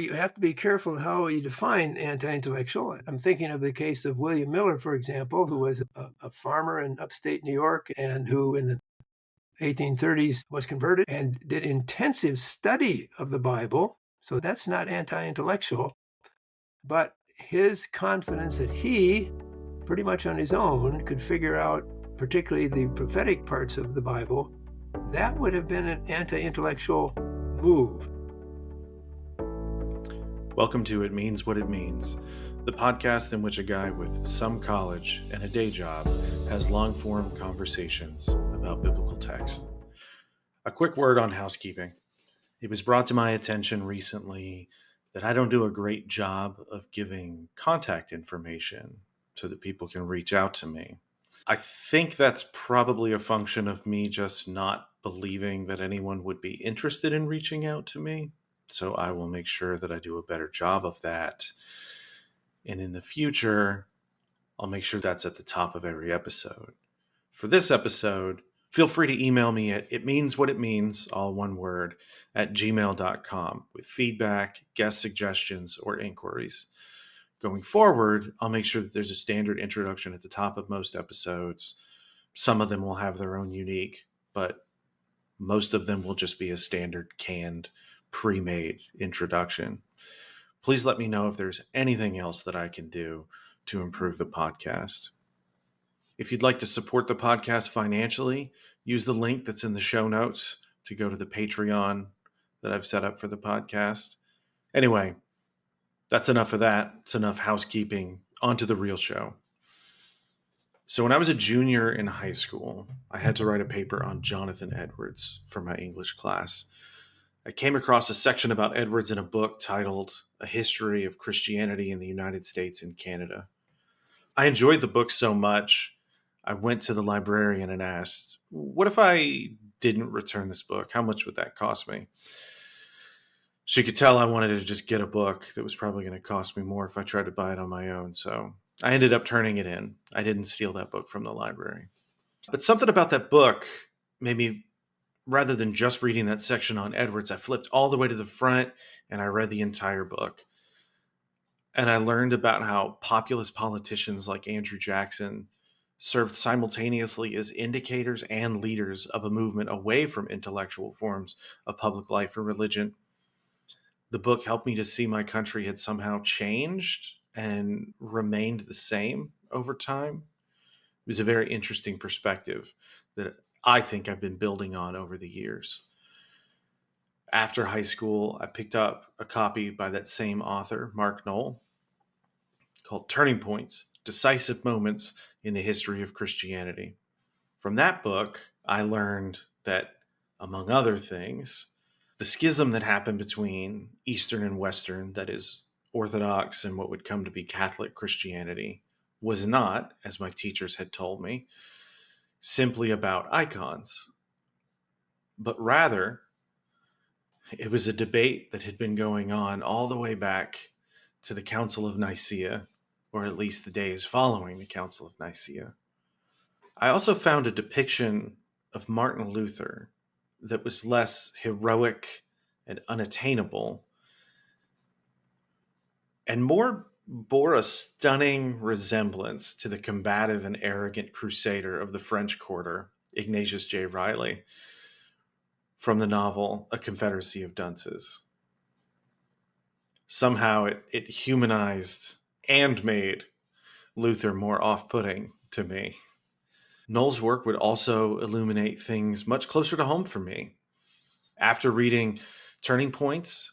you have to be careful how you define anti-intellectual. I'm thinking of the case of William Miller, for example, who was a farmer in upstate New York and who in the 1830s was converted and did intensive study of the Bible. So that's not anti-intellectual, but his confidence that he, pretty much on his own, could figure out particularly the prophetic parts of the Bible, that would have been an anti-intellectual move. Welcome to It Means What It Means, the podcast in which a guy with some college and a day job has long-form conversations about biblical text. A quick word on housekeeping. It was brought to my attention recently that I don't do a great job of giving contact information so that people can reach out to me. I think that's probably a function of me just not believing that anyone would be interested in reaching out to me. So I will make sure that I do a better job of that. And in the future, I'll make sure that's at the top of every episode. For this episode, feel free to email me at itmeanswhatitmeans, all one word, at gmail.com with feedback, guest suggestions, or inquiries. Going forward, I'll make sure that there's a standard introduction at the top of most episodes. Some of them will have their own unique, but most of them will just be a standard canned, pre-made introduction. Please let me know if there's anything else that I can do to improve the podcast. If you'd like to support the podcast financially, use the link that's in the show notes to go to the Patreon that I've set up for the podcast. Anyway, that's enough of that. It's enough housekeeping. On to the real show. So when I was a junior in high school, I had to write a paper on Jonathan Edwards for my English class. I came across a section about Edwards in a book titled A History of Christianity in the United States and Canada. I enjoyed the book so much, I went to the librarian and asked, what if I didn't return this book? How much would that cost me? She could tell I wanted to just get a book that was probably going to cost me more if I tried to buy it on my own. So I ended up turning it in. I didn't steal that book from the library. But something about that book made me, rather than just reading that section on Edwards, I flipped all the way to the front and I read the entire book. And I learned about how populist politicians like Andrew Jackson served simultaneously as indicators and leaders of a movement away from intellectual forms of public life or religion. The book helped me to see my country had somehow changed and remained the same over time. It was a very interesting perspective that I think I've been building on over the years. After high school, I picked up a copy by that same author, Mark Noll, called Turning Points, Decisive Moments in the History of Christianity. From that book, I learned that, among other things, the schism that happened between Eastern and Western, that is, Orthodox and what would come to be Catholic Christianity, was not, as my teachers had told me, simply about icons, but rather it was a debate that had been going on all the way back to the Council of Nicaea, or at least the days following the Council of Nicaea. I also found a depiction of Martin Luther that was less heroic and unattainable and more bore a stunning resemblance to the combative and arrogant crusader of the French Quarter, Ignatius J. Reilly, from the novel A Confederacy of Dunces. Somehow it humanized and made Luther more off-putting to me. Noll's work would also illuminate things much closer to home for me. After reading Turning Points,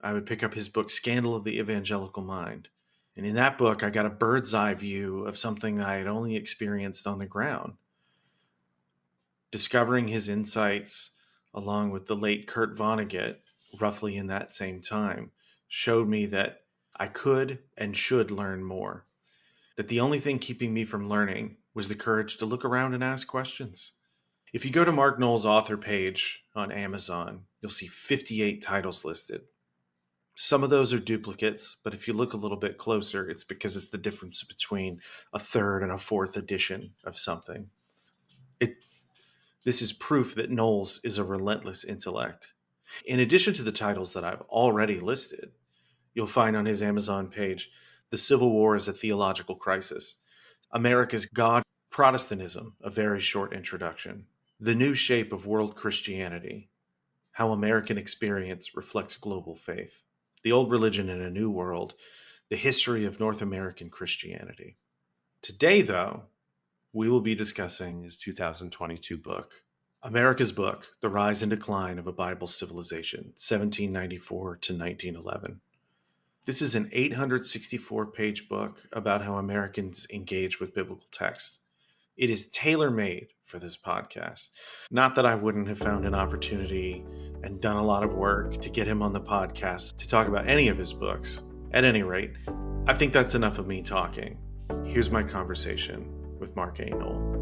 I would pick up his book, Scandal of the Evangelical Mind. And in that book, I got a bird's eye view of something I had only experienced on the ground. Discovering his insights, along with the late Kurt Vonnegut, roughly in that same time, showed me that I could and should learn more. That the only thing keeping me from learning was the courage to look around and ask questions. If you go to Mark Noll's author page on Amazon, you'll see 58 titles listed. Some of those are duplicates, but if you look a little bit closer, it's because it's the difference between a third and a fourth edition of something. This is proof that Noll's is a relentless intellect. In addition to the titles that I've already listed, You'll find on his Amazon page, The Civil War is a Theological Crisis, America's God, Protestantism, a very short introduction, The New Shape of World Christianity, How American Experience Reflects Global Faith, The Old Religion in a New World, The History of North American Christianity. Today, though, we will be discussing his 2022 book, America's Book, The Rise and Decline of a Bible Civilization, 1794 to 1911. This is an 864-page book about how Americans engage with biblical text. It is tailor-made for this podcast. Not that I wouldn't have found an opportunity and done a lot of work to get him on the podcast to talk about any of his books. At any rate, I think that's enough of me talking. Here's my conversation with Mark A. Noll.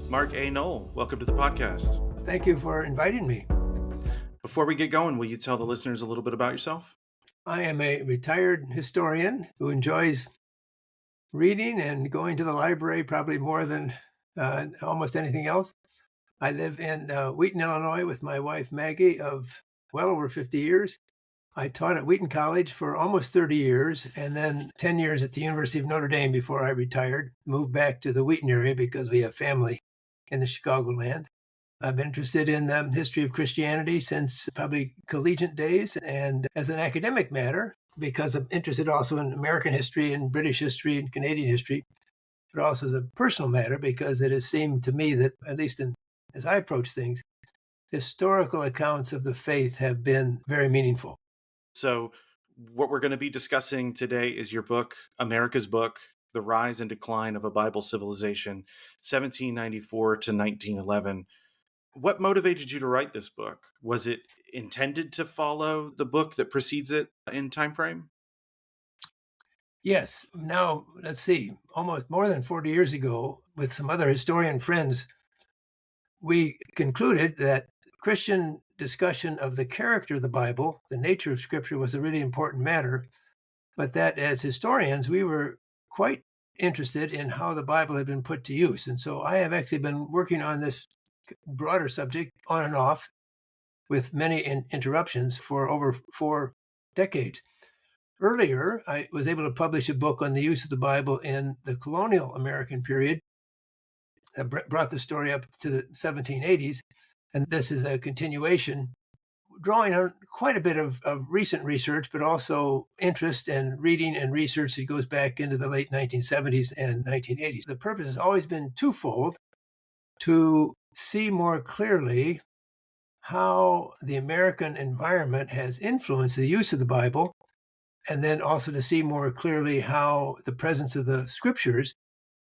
Mark A. Noll, welcome to the podcast. Thank you for inviting me. Before we get going, will you tell the listeners a little bit about yourself? I am a retired historian who enjoys reading and going to the library probably more than almost anything else. I live in Wheaton, Illinois with my wife Maggie of well over 50 years. I taught at Wheaton College for almost 30 years and then 10 years at the University of Notre Dame before I retired, moved back to the Wheaton area because we have family in the Chicagoland. I've been interested in the history of Christianity since probably collegiate days, and as an academic matter, because I'm interested also in American history and British history and Canadian history, but also as a personal matter because it has seemed to me that, at least as I approach things, historical accounts of the faith have been very meaningful. So what we're going to be discussing today is your book, America's Book, The Rise and Decline of a Bible Civilization, 1794 to 1911. What motivated you to write this book? Was it intended to follow the book that precedes it in time frame? Yes. Now, let's see, almost more than 40 years ago, with some other historian friends, we concluded that Christian discussion of the character of the Bible, the nature of Scripture, was a really important matter, but that as historians, we were quite interested in how the Bible had been put to use. And so I have actually been working on this broader subject on and off with many interruptions for over 4 decades. Earlier, I was able to publish a book on the use of the Bible in the colonial American period. I brought the story up to the 1780s, and this is a continuation, drawing on quite a bit of recent research, but also interest and reading and research that goes back into the late 1970s and 1980s. The purpose has always been twofold: to see more clearly how the American environment has influenced the use of the Bible, and then also to see more clearly how the presence of the Scriptures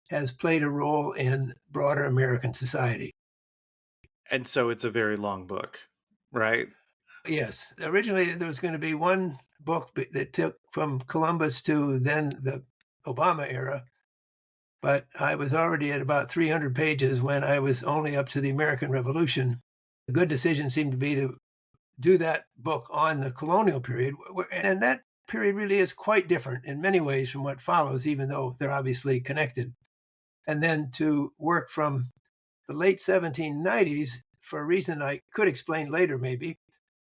has played a role in broader American society. And so it's a very long book, right? Yes. Originally, there was going to be one book that took from Columbus to then the Obama era, but I was already at about 300 pages when I was only up to the American Revolution. A good decision seemed to be to do that book on the colonial period, and that period really is quite different in many ways from what follows, even though they're obviously connected. And then to work from the late 1790s, for a reason I could explain later maybe,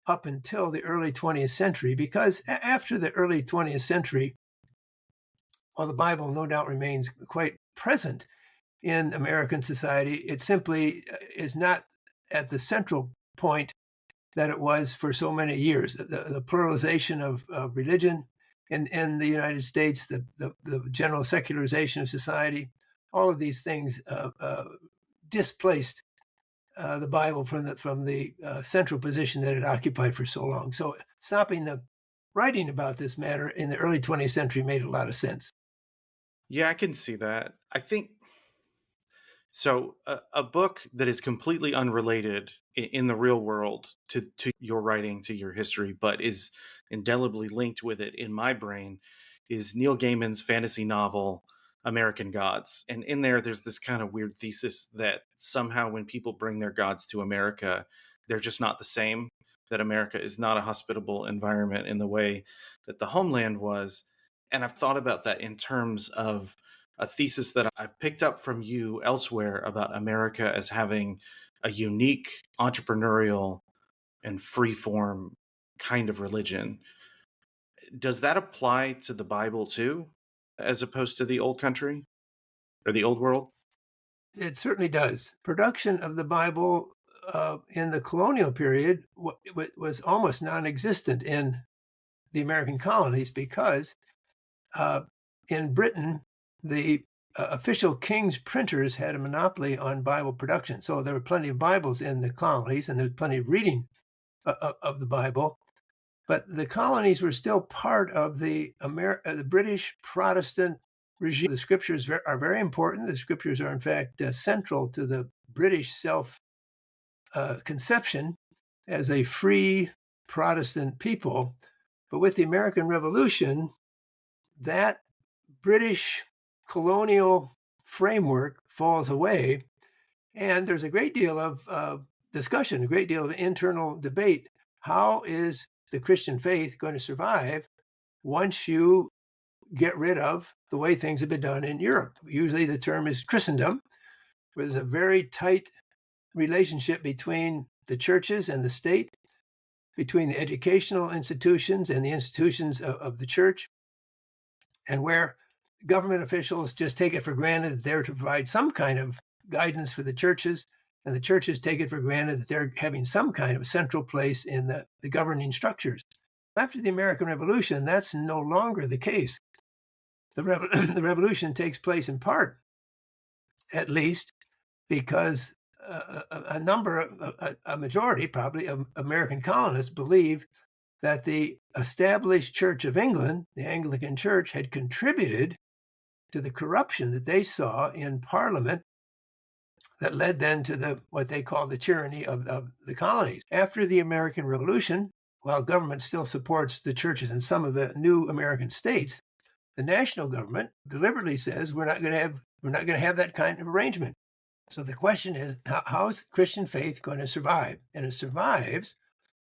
up until the early 20th century, because after the early 20th century, while the Bible no doubt remains quite present in American society, it simply is not at the central point that it was for so many years. The pluralization of religion in the United States, the general secularization of society, all of these things displaced the Bible from the central position that it occupied for so long. So stopping the writing about this matter in the early 20th century made a lot of sense. Yeah, I can see that. I think so. A book that is completely unrelated in the real world to your writing, to your history, but is indelibly linked with it in my brain is Neil Gaiman's fantasy novel, American Gods. And in there, there's this kind of weird thesis that somehow when people bring their gods to America, they're just not the same, that America is not a hospitable environment in the way that the homeland was. And I've thought about that in terms of a thesis that I've picked up from you elsewhere about America as having a unique entrepreneurial and free-form kind of religion. Does that apply to the Bible too, as opposed to the old country or the old world? It certainly does. Production of the Bible in the colonial period was almost non-existent in the American colonies because uh, in Britain, the official king's printers had a monopoly on Bible production. So there were plenty of Bibles in the colonies, and there was plenty of reading of the Bible. But the colonies were still part of the British Protestant regime. The scriptures are very important. The scriptures are, in fact, central to the British conception as a free Protestant people. But with the American Revolution, that British colonial framework falls away, and there's a great deal of discussion, a great deal of internal debate. How is the Christian faith going to survive once you get rid of the way things have been done in Europe? Usually the term is Christendom, where there's a very tight relationship between the churches and the state, between the educational institutions and the institutions of the church, and where government officials just take it for granted that they're to provide some kind of guidance for the churches, and the churches take it for granted that they're having some kind of central place in the governing structures. After the American Revolution, that's no longer the case. The revolution takes place in part, at least, because a majority probably of American colonists believe that the established Church of England, the Anglican Church, had contributed to the corruption that they saw in Parliament that led then to what they call the tyranny of the colonies. After the American Revolution, while government still supports the churches in some of the new American states, the national government deliberately says we're not going to have that kind of arrangement. So the question is, how is Christian faith going to survive? And it survives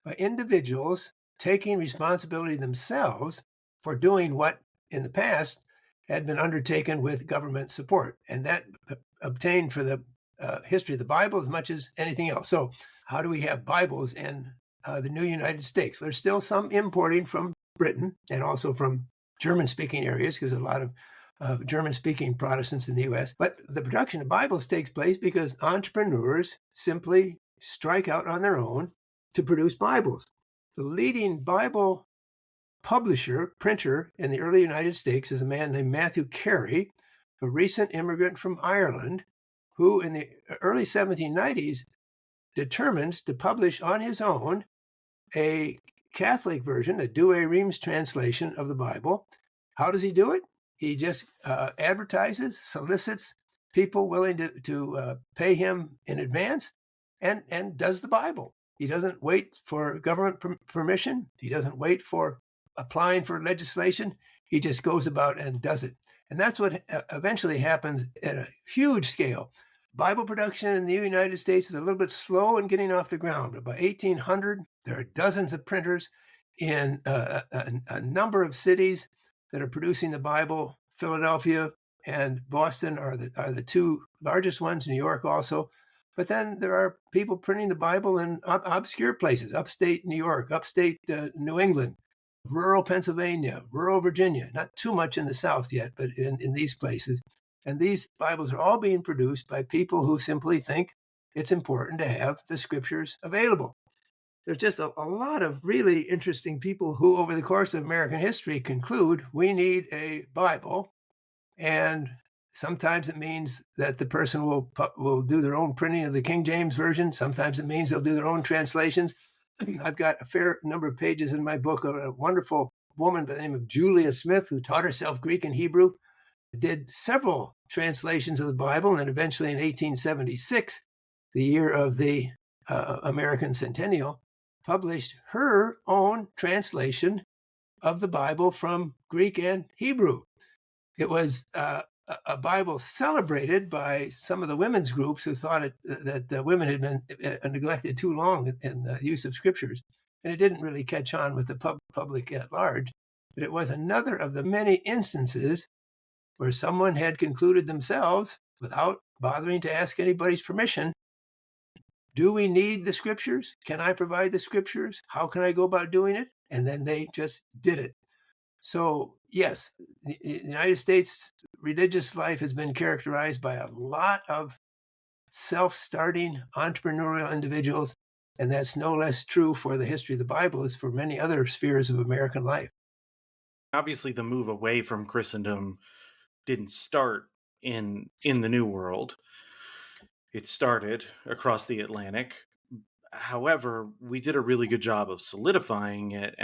by individuals taking responsibility themselves for doing what in the past had been undertaken with government support. And that obtained for the history of the Bible as much as anything else. So how do we have Bibles in the new United States? There's still some importing from Britain and also from German-speaking areas, because a lot of German-speaking Protestants in the U.S. But the production of Bibles takes place because entrepreneurs simply strike out on their own to produce Bibles. The leading Bible printer in the early United States is a man named Matthew Carey, a recent immigrant from Ireland, who in the early 1790s determines to publish on his own a Catholic version, a Douay-Rheims translation of the Bible. How does he do it? He just advertises, solicits people willing to pay him in advance, and does the Bible. He doesn't wait for government permission. He doesn't wait for applying for legislation. He just goes about and does it. And that's what eventually happens at a huge scale. Bible production in the United States is a little bit slow in getting off the ground. But by 1800, there are dozens of printers in a number of cities that are producing the Bible. Philadelphia and Boston are the two largest ones, New York also. But then there are people printing the Bible in obscure places, upstate New York, upstate New England, rural Pennsylvania, rural Virginia, not too much in the South yet, but in these places. And these Bibles are all being produced by people who simply think it's important to have the scriptures available. There's just a lot of really interesting people who, over the course of American history, conclude we need a Bible. And sometimes it means that the person will do their own printing of the King James Version. Sometimes it means they'll do their own translations. I've got a fair number of pages in my book of a wonderful woman by the name of Julia Smith, who taught herself Greek and Hebrew, did several translations of the Bible, and then eventually in 1876, the year of the American Centennial, published her own translation of the Bible from Greek and Hebrew. It was a Bible celebrated by some of the women's groups who thought that women had been neglected too long in the use of scriptures, and it didn't really catch on with the public at large. But it was another of the many instances where someone had concluded themselves, without bothering to ask anybody's permission, Do we need the scriptures? Can I provide the scriptures? How can I go about doing it? And then they just did it. So, yes, the United States religious life has been characterized by a lot of self-starting entrepreneurial individuals, and that's no less true for the history of the Bible as for many other spheres of American life. Obviously, the move away from Christendom didn't start in the New World. It started across the Atlantic. However, we did a really good job of solidifying it.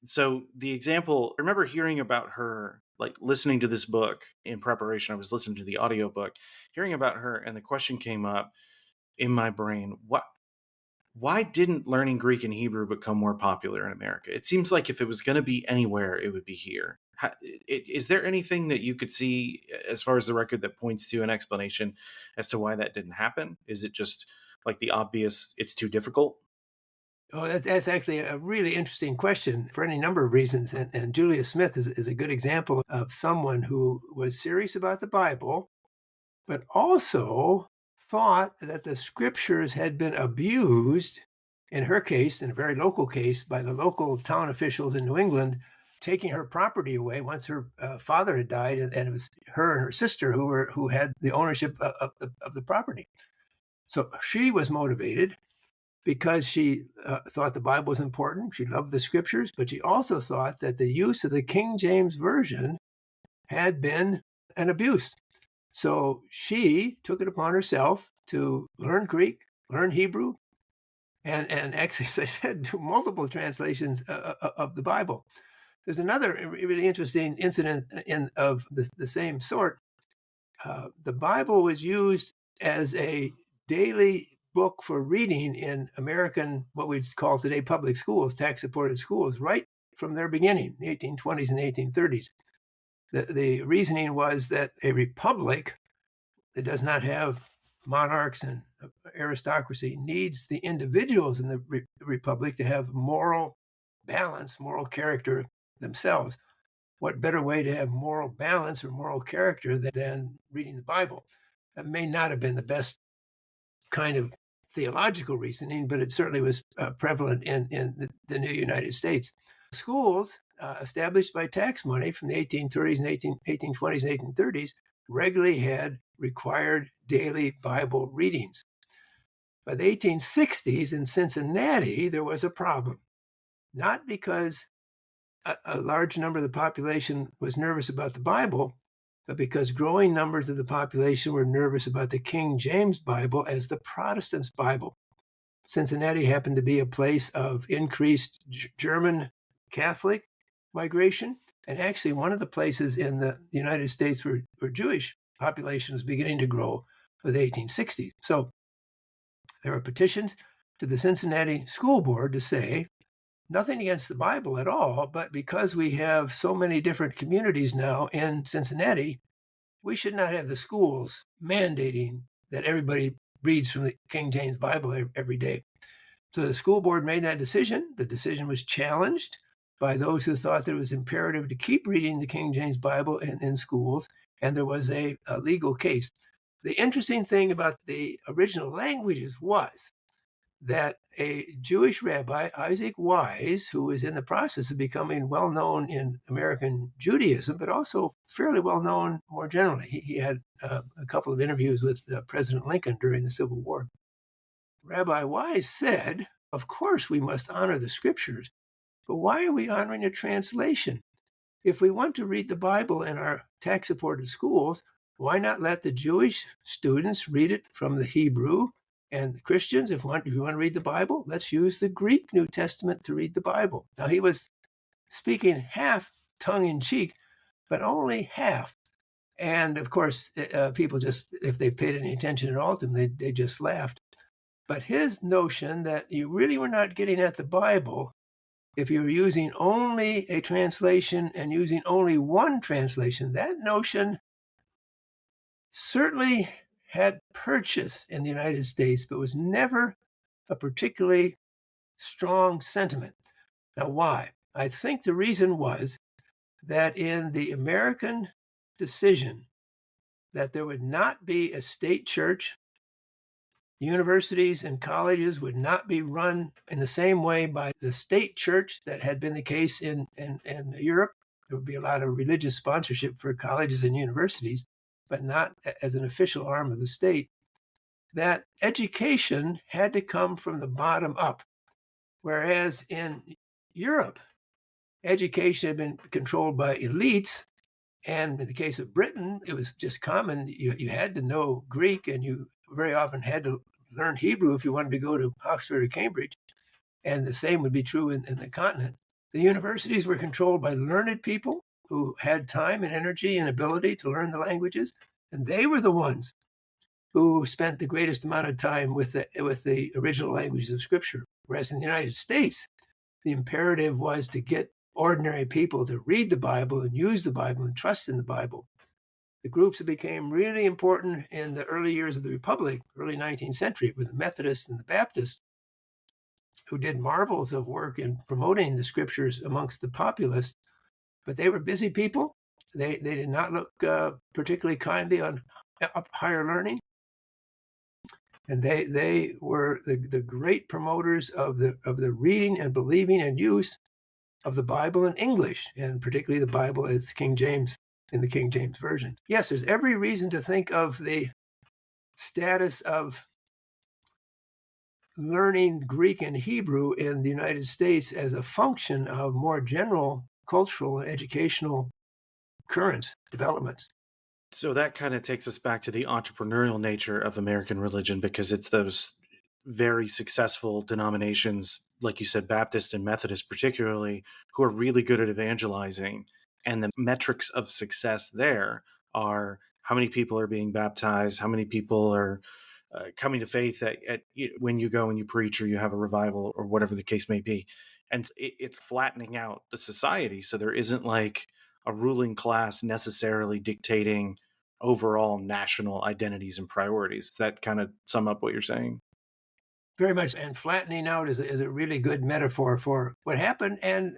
So the example, I remember hearing about her, like listening to this book in preparation. I was listening to the audiobook, hearing about her, and the question came up in my brain, why didn't learning Greek and Hebrew become more popular in America? It seems like if it was going to be anywhere, it would be here. Is there anything that you could see as far as the record that points to an explanation as to why that didn't happen? Is it just like the obvious, it's too difficult? Oh, that's actually a really interesting question for any number of reasons. And Julia Smith is a good example of someone who was serious about the Bible, but also thought that the scriptures had been abused, in her case, in a very local case, by the local town officials in New England, taking her property away once her father had died, and it was her and her sister who had the ownership of the property. So she was motivated because she thought the Bible was important. She loved the scriptures, but she also thought that the use of the King James Version had been an abuse. So she took it upon herself to learn Greek, learn Hebrew, and actually, as I said, do multiple translations of the Bible. There's another really interesting incident of the same sort. The Bible was used as a daily book for reading in American, what we'd call today public schools, tax-supported schools, right from their beginning, the 1820s and 1830s. The reasoning was that a republic that does not have monarchs and aristocracy needs the individuals in the republic to have moral balance, moral character themselves. What better way to have moral balance or moral character than reading the Bible? That may not have been the best kind of theological reasoning, but it certainly was prevalent in the new United States. Schools established by tax money from the 1830s and 1820s and 1830s regularly had required daily Bible readings. By the 1860s in Cincinnati, there was a problem, not because a large number of the population was nervous about the Bible, but because growing numbers of the population were nervous about the King James Bible as the Protestants' Bible. Cincinnati happened to be a place of increased German Catholic migration, and actually one of the places in the United States where Jewish population was beginning to grow for the 1860s. So there were petitions to the Cincinnati School Board to say, nothing against the Bible at all, but because we have so many different communities now in Cincinnati, we should not have the schools mandating that everybody reads from the King James Bible every day. So the school board made that decision. The decision was challenged by those who thought that it was imperative to keep reading the King James Bible in schools, and there was a legal case. The interesting thing about the original languages was that a Jewish rabbi, Isaac Wise, who was in the process of becoming well known in American Judaism, but also fairly well known more generally. He had a couple of interviews with President Lincoln during the Civil War. Rabbi Wise said, of course we must honor the scriptures, but why are we honoring a translation? If we want to read the Bible in our tax-supported schools, why not let the Jewish students read it from the Hebrew? And the Christians, if you want to read the Bible, let's use the Greek New Testament to read the Bible. Now, he was speaking half tongue-in-cheek, but only half. And of course, people just, if they paid any attention at all to him, they just laughed. But his notion that you really were not getting at the Bible if you were using only a translation and using only one translation, that notion certainly had purchase in the United States, but was never a particularly strong sentiment. Now, why? I think the reason was that in the American decision that there would not be a state church Universities and colleges would not be run in the same way by the state church that had been the case in Europe. There would be a lot of religious sponsorship for colleges and universities, but not as an official arm of the state. That education had to come from the bottom up, whereas in Europe, education had been controlled by elites. And in the case of Britain, it was just common. You had to know Greek, and you very often had to learn Hebrew if you wanted to go to Oxford or Cambridge. And the same would be true in the continent. The universities were controlled by learned people who had time and energy and ability to learn the languages. And they were the ones who spent the greatest amount of time with the original languages of Scripture. Whereas in the United States, the imperative was to get ordinary people to read the Bible and use the Bible and trust in the Bible. The groups that became really important in the early years of the Republic, early 19th century, were the Methodists and the Baptists, who did marvels of work in promoting the Scriptures amongst the populace. But they were busy people. They did not look particularly kindly on higher learning. And they were the great promoters of the reading and believing and use of the Bible in English, and particularly the Bible as King James, in the King James Version. Yes, there's every reason to think of the status of learning Greek and Hebrew in the United States as a function of more general cultural and educational currents, developments. So that kind of takes us back to the entrepreneurial nature of American religion, because it's those very successful denominations, like you said, Baptist and Methodist particularly, who are really good at evangelizing. And the metrics of success there are how many people are being baptized, how many people are coming to faith when you go and you preach or you have a revival or whatever the case may be. And it's flattening out the society. So there isn't like a ruling class necessarily dictating overall national identities and priorities. Does that kind of sum up what you're saying? Very much. And flattening out is a really good metaphor for what happened. And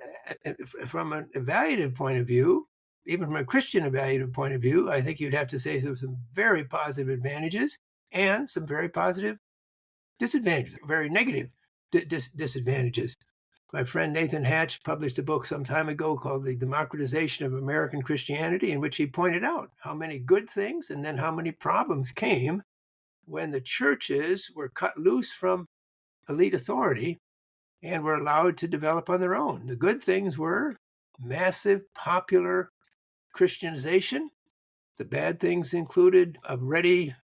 from an evaluative point of view, even from a Christian evaluative point of view, I think you'd have to say there's some very positive advantages and some very positive disadvantages, very negative disadvantages. My friend Nathan Hatch published a book some time ago called The Democratization of American Christianity, in which he pointed out how many good things and then how many problems came when the churches were cut loose from elite authority and were allowed to develop on their own. The good things were massive popular Christianization. The bad things included a ready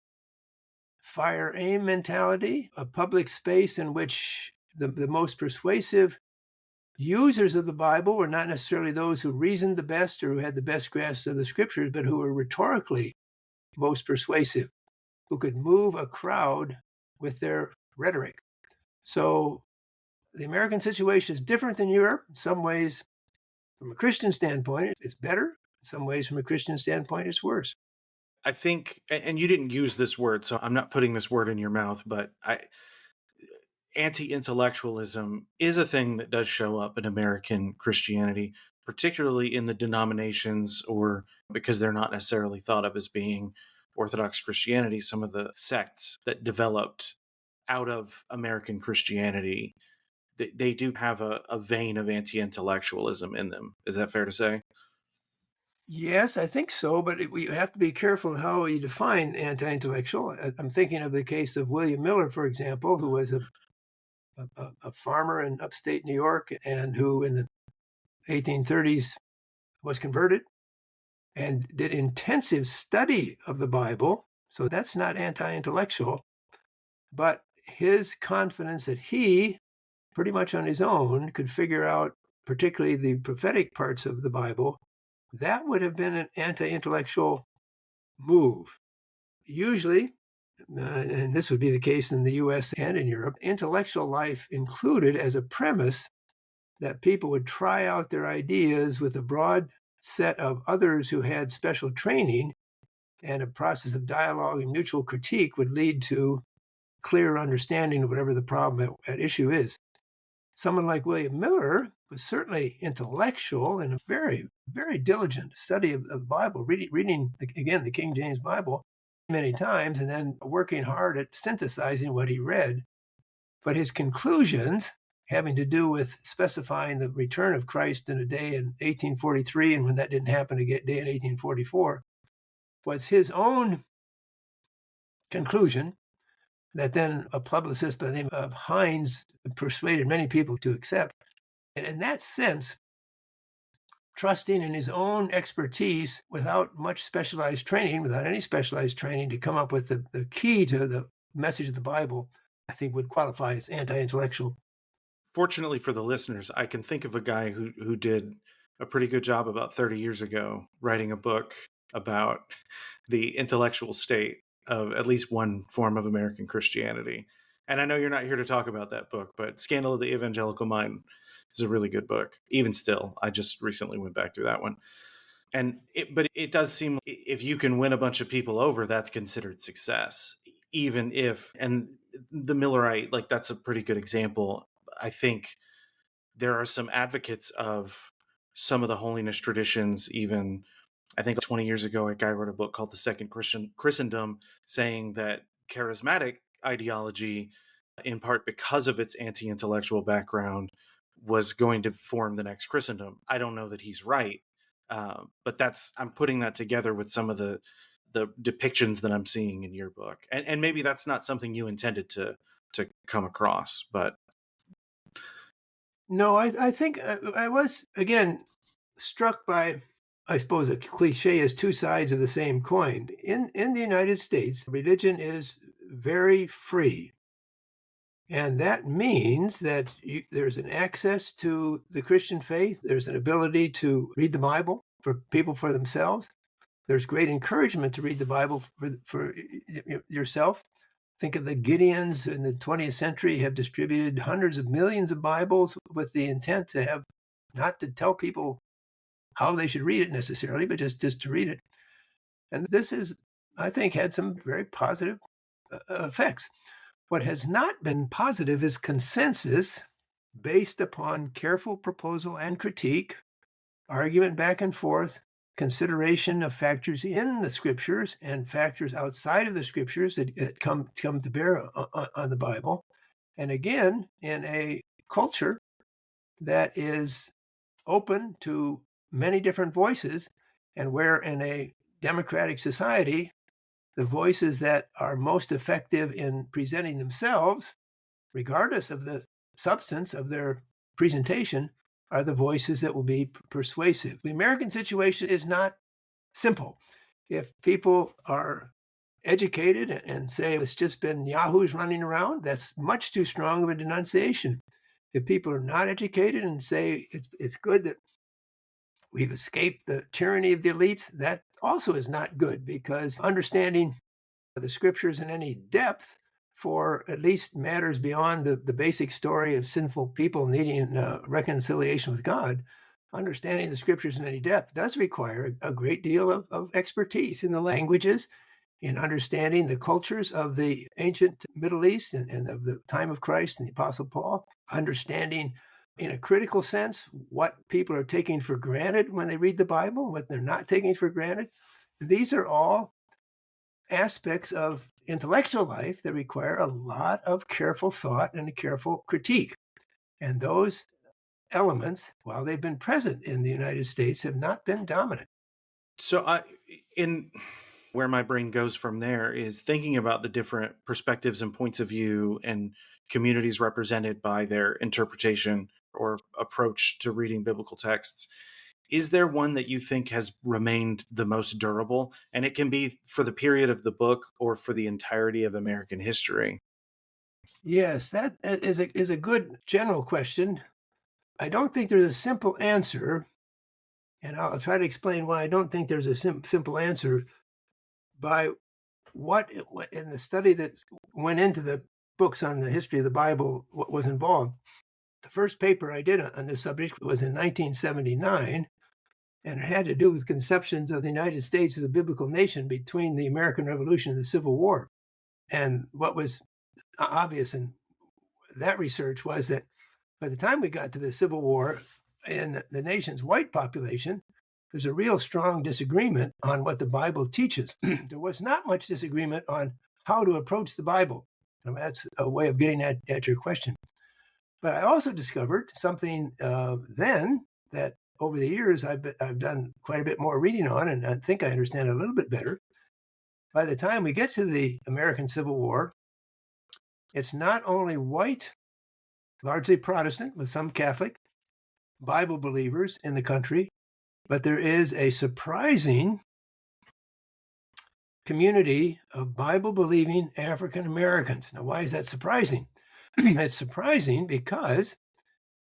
fire aim mentality, a public space in which the most persuasive users of the Bible were not necessarily those who reasoned the best or who had the best grasp of the Scriptures, but who were rhetorically most persuasive, who could move a crowd with their rhetoric. So the American situation is different than Europe. In some ways, from a Christian standpoint, it's better. In some ways, from a Christian standpoint, it's worse. I think, and you didn't use this word, so I'm not putting this word in your mouth, but anti-intellectualism is a thing that does show up in American Christianity, particularly in the denominations, or because they're not necessarily thought of as being Orthodox Christianity, some of the sects that developed out of American Christianity, they do have a vein of anti-intellectualism in them. Is that fair to say? Yes, I think so, but we have to be careful how we define anti-intellectual. I'm thinking of the case of William Miller, for example, who was a farmer in upstate New York and who in the 1830s was converted and did intensive study of the Bible. So that's not anti-intellectual, but his confidence that he, pretty much on his own, could figure out particularly the prophetic parts of the Bible, that would have been an anti-intellectual move. Usually, and this would be the case in the US and in Europe, intellectual life included as a premise that people would try out their ideas with a broad set of others who had special training, and a process of dialogue and mutual critique would lead to clear understanding of whatever the problem at issue is. Someone like William Miller was certainly intellectual and a very, very diligent study of the Bible, reading again, the King James Bible. many times and then working hard at synthesizing what he read. But his conclusions, having to do with specifying the return of Christ in a day in 1843, and when that didn't happen, a day in 1844, was his own conclusion that then a publicist by the name of Hines persuaded many people to accept. And in that sense, trusting in his own expertise without much specialized training, without any specialized training, to come up with the key to the message of the Bible, I think would qualify as anti-intellectual. Fortunately for the listeners, I can think of a guy who did a pretty good job about 30 years ago writing a book about the intellectual state of at least one form of American Christianity. And I know you're not here to talk about that book, but Scandal of the Evangelical Mind is a really good book. Even still, I just recently went back through that one. But it does seem if you can win a bunch of people over, that's considered success. Even if, and the Millerite, like that's a pretty good example. I think there are some advocates of some of the holiness traditions. Even I think 20 years ago, a guy wrote a book called The Second Christendom, saying that charismatic ideology, in part because of its anti-intellectual background, was going to form the next Christendom. I don't know that he's right, but I'm putting that together with some of the depictions that I'm seeing in your book, and maybe that's not something you intended to come across, but No, I think I was, again, struck by, I suppose a cliche is two sides of the same coin. In the United States, religion is very free. And that means that there's an access to the Christian faith. There's an ability to read the Bible for people for themselves. There's great encouragement to read the Bible for yourself. Think of the Gideons in the 20th century have distributed hundreds of millions of Bibles with the intent to have, not to tell people how they should read it necessarily, but just to read it. And this has, I think, had some very positive effects. What has not been positive is consensus based upon careful proposal and critique, argument back and forth, consideration of factors in the scriptures and factors outside of the scriptures that come to bear on the Bible. And again, in a culture that is open to many different voices, and where in a democratic society, the voices that are most effective in presenting themselves, regardless of the substance of their presentation, are the voices that will be persuasive. The American situation is not simple. If people are educated and say it's just been yahoos running around, that's much too strong of a denunciation. If people are not educated and say it's good that we've escaped the tyranny of the elites, that also is not good, because understanding the scriptures in any depth for at least matters beyond the basic story of sinful people needing reconciliation with God, understanding the scriptures in any depth does require a great deal of expertise in the languages, in understanding the cultures of the ancient Middle East and of the time of Christ and the Apostle Paul, understanding in a critical sense what people are taking for granted when they read the Bible, what they're not taking for granted. These are all aspects of intellectual life that require a lot of careful thought and a careful critique. And those elements, while they've been present in the United States, have not been dominant. So in where my brain goes from there is thinking about the different perspectives and points of view and communities represented by their interpretation or approach to reading biblical texts. Is there one that you think has remained the most durable? And it can be for the period of the book or for the entirety of American history. Yes, that is a good general question. I don't think there's a simple answer, and I'll try to explain why I don't think there's a simple answer. By what in the study that went into the books on the history of the Bible, what was involved. The first paper I did on this subject was in 1979, and it had to do with conceptions of the United States as a biblical nation between the American Revolution and the Civil War. And what was obvious in that research was that by the time we got to the Civil War, in the nation's white population, there's a real strong disagreement on what the Bible teaches. There was not much disagreement on how to approach the Bible. I mean, that's a way of getting at your question. But I also discovered something then that over the years I've done quite a bit more reading on, and I think I understand it a little bit better. By the time we get to the American Civil War, it's not only white, largely Protestant, with some Catholic, Bible believers in the country, but there is a surprising community of Bible-believing African Americans. Now, why is that surprising? It's surprising because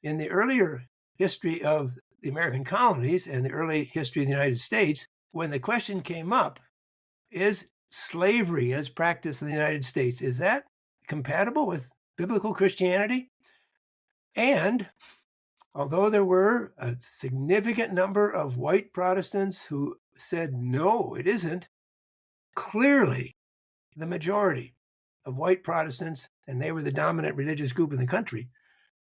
in the earlier history of the American colonies and the early history of the United States, when the question came up, is slavery as practiced in the United States, is that compatible with biblical Christianity? And although there were a significant number of white Protestants who said, no, it isn't, clearly the majority of white Protestants, and they were the dominant religious group in the country,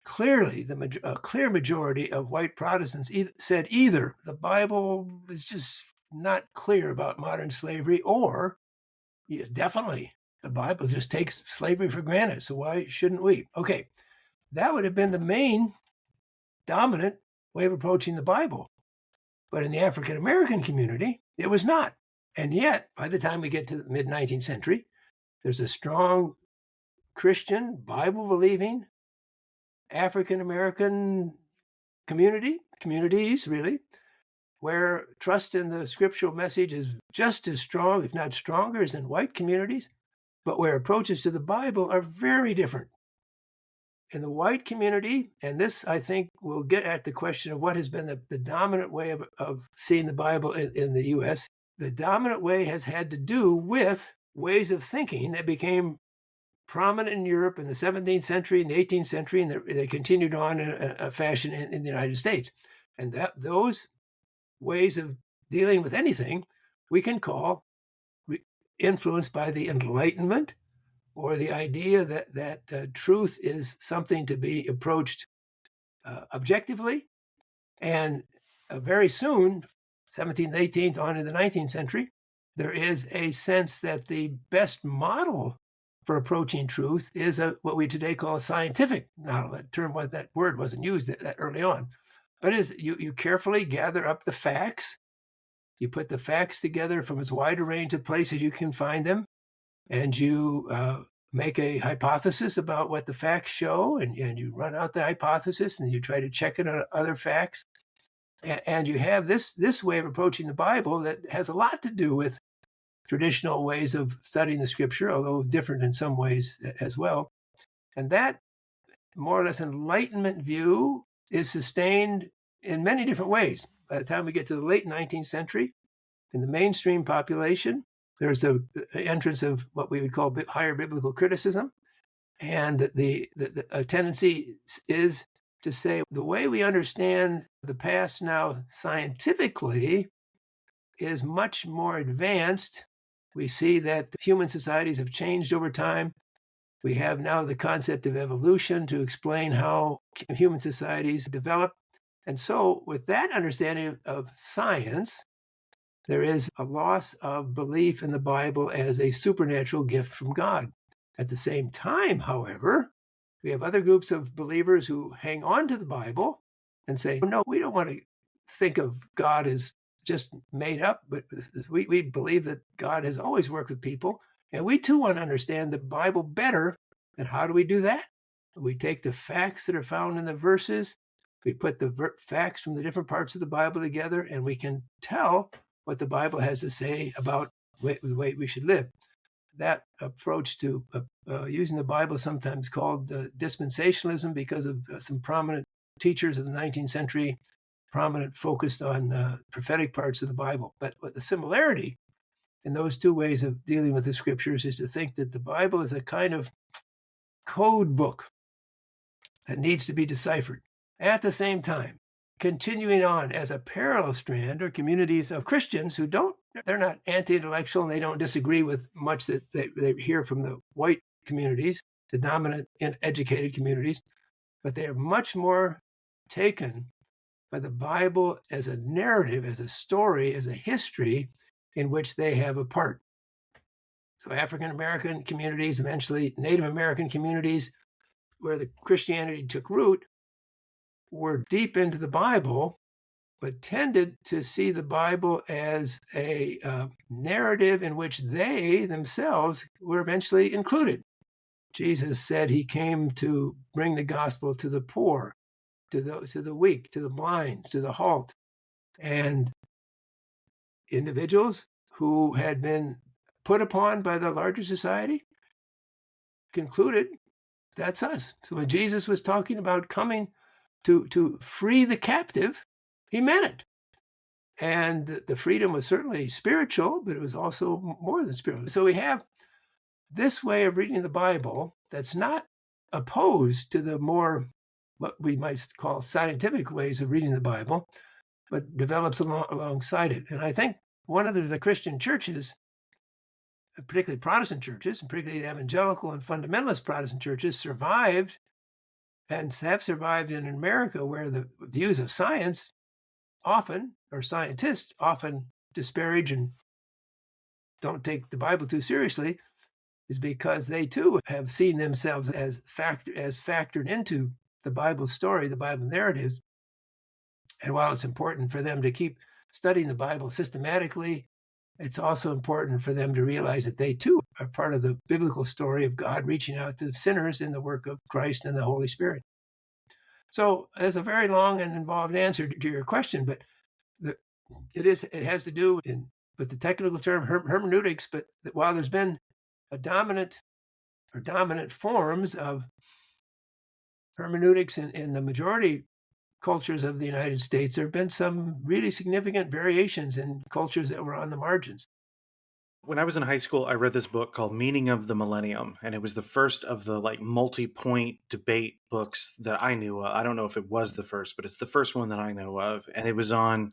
clearly a clear majority of white Protestants said either the Bible is just not clear about modern slavery, or yes, definitely the Bible just takes slavery for granted, so why shouldn't we? Okay, that would have been the main dominant way of approaching the Bible. But in the African American community, it was not. And yet, by the time we get to the mid-19th century, there's a strong Christian, Bible-believing African American communities really, where trust in the scriptural message is just as strong, if not stronger, as in white communities, but where approaches to the Bible are very different. In the white community, and this, I think, will get at the question of what has been the dominant way of seeing the Bible in the U.S., the dominant way has had to do with ways of thinking that became prominent in Europe in the 17th century and the 18th century, and they continued on in a fashion in the United States. And those ways of dealing with anything we can call influenced by the Enlightenment, or the idea that truth is something to be approached objectively. And very soon, 17th, 18th, on to the 19th century, there is a sense that the best model for approaching truth is what we today call a scientific model. That word wasn't used that early on. But you carefully gather up the facts. You put the facts together from as wide a range of places you can find them, and you make a hypothesis about what the facts show, and you run out the hypothesis, and you try to check it on other facts. And you have this way of approaching the Bible that has a lot to do with traditional ways of studying the scripture, although different in some ways as well. And that more or less Enlightenment view is sustained in many different ways. By the time we get to the late 19th century, in the mainstream population, there's the entrance of what we would call higher biblical criticism. And the tendency is to say the way we understand the past now scientifically is much more advanced. We see that human societies have changed over time. We have now the concept of evolution to explain how human societies develop. And so with that understanding of science, there is a loss of belief in the Bible as a supernatural gift from God. At the same time, however, we have other groups of believers who hang on to the Bible and say, no, we don't want to think of God as just made up, but we believe that God has always worked with people, and we too want to understand the Bible better. And how do we do that? We take the facts that are found in the verses, we put the facts from the different parts of the Bible together, and we can tell what the Bible has to say about the way we should live. That approach to using the Bible, sometimes called dispensationalism, because of some prominent teachers of the 19th century, prominent focused on prophetic parts of the Bible. But the similarity in those two ways of dealing with the scriptures is to think that the Bible is a kind of code book that needs to be deciphered. At the same time, continuing on as a parallel strand are communities of Christians who they're not anti-intellectual, and they don't disagree with much that they hear from the white communities, the dominant and educated communities, but they are much more taken by the Bible as a narrative, as a story, as a history in which they have a part. So African American communities, eventually Native American communities, where the Christianity took root, were deep into the Bible, but tended to see the Bible as a narrative in which they themselves were eventually included. Jesus said he came to bring the gospel to the poor, to the weak, to the blind, to the halt, and individuals who had been put upon by the larger society concluded that's us. So when Jesus was talking about coming to free the captive, he meant it. And the freedom was certainly spiritual, but it was also more than spiritual. So we have this way of reading the Bible that's not opposed to the more, what we might call scientific ways of reading the Bible, but develops alongside it. And I think one of the Christian churches, particularly Protestant churches, and particularly the evangelical and fundamentalist Protestant churches, survived and have survived in America, where the views of science often, or scientists often, disparage and don't take the Bible too seriously, is because they too have seen themselves as factored into the Bible story, the Bible narratives. And while it's important for them to keep studying the Bible systematically, it's also important for them to realize that they too are part of the biblical story of God reaching out to sinners in the work of Christ and the Holy Spirit. So there's a very long and involved answer to your question, but it has to do with the technical term hermeneutics. But while there's been a dominant forms of hermeneutics in the majority cultures of the United States, there have been some really significant variations in cultures that were on the margins. When I was in high school, I read this book called Meaning of the Millennium, and it was the first of the multi-point debate books that I knew of. I don't know if it was the first, but it's the first one that I know of, and it was on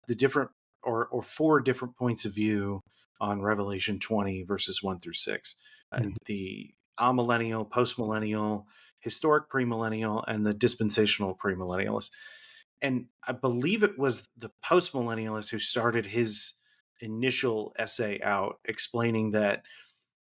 the different or four different points of view on Revelation 20 verses 1 through 6. And the amillennial, postmillennial, historic premillennial, and the dispensational premillennialist. And I believe it was the postmillennialist who started his initial essay out explaining that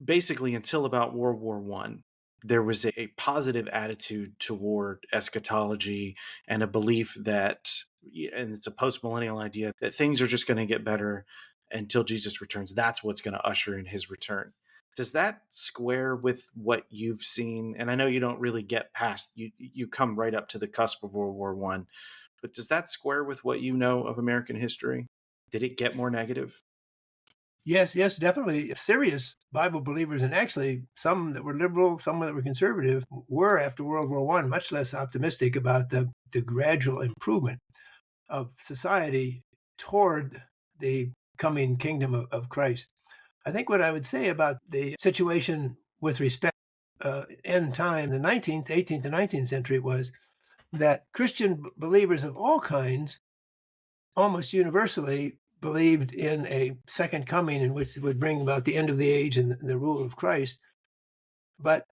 basically until about World War I, there was a positive attitude toward eschatology and a belief that, and it's a post-millennial idea, that things are just going to get better until Jesus returns. That's what's going to usher in his return. Does that square with what you've seen? And I know you don't really get past, you come right up to the cusp of World War I, but does that square with what you know of American history? Did it get more negative? Yes, definitely. Serious Bible believers, and actually some that were liberal, some that were conservative, were after World War I much less optimistic about the gradual improvement of society toward the coming kingdom of Christ. I think what I would say about the situation with respect end time, the 19th, 18th, and 19th century, was that Christian believers of all kinds almost universally believed in a second coming in which would bring about the end of the age and the rule of Christ. But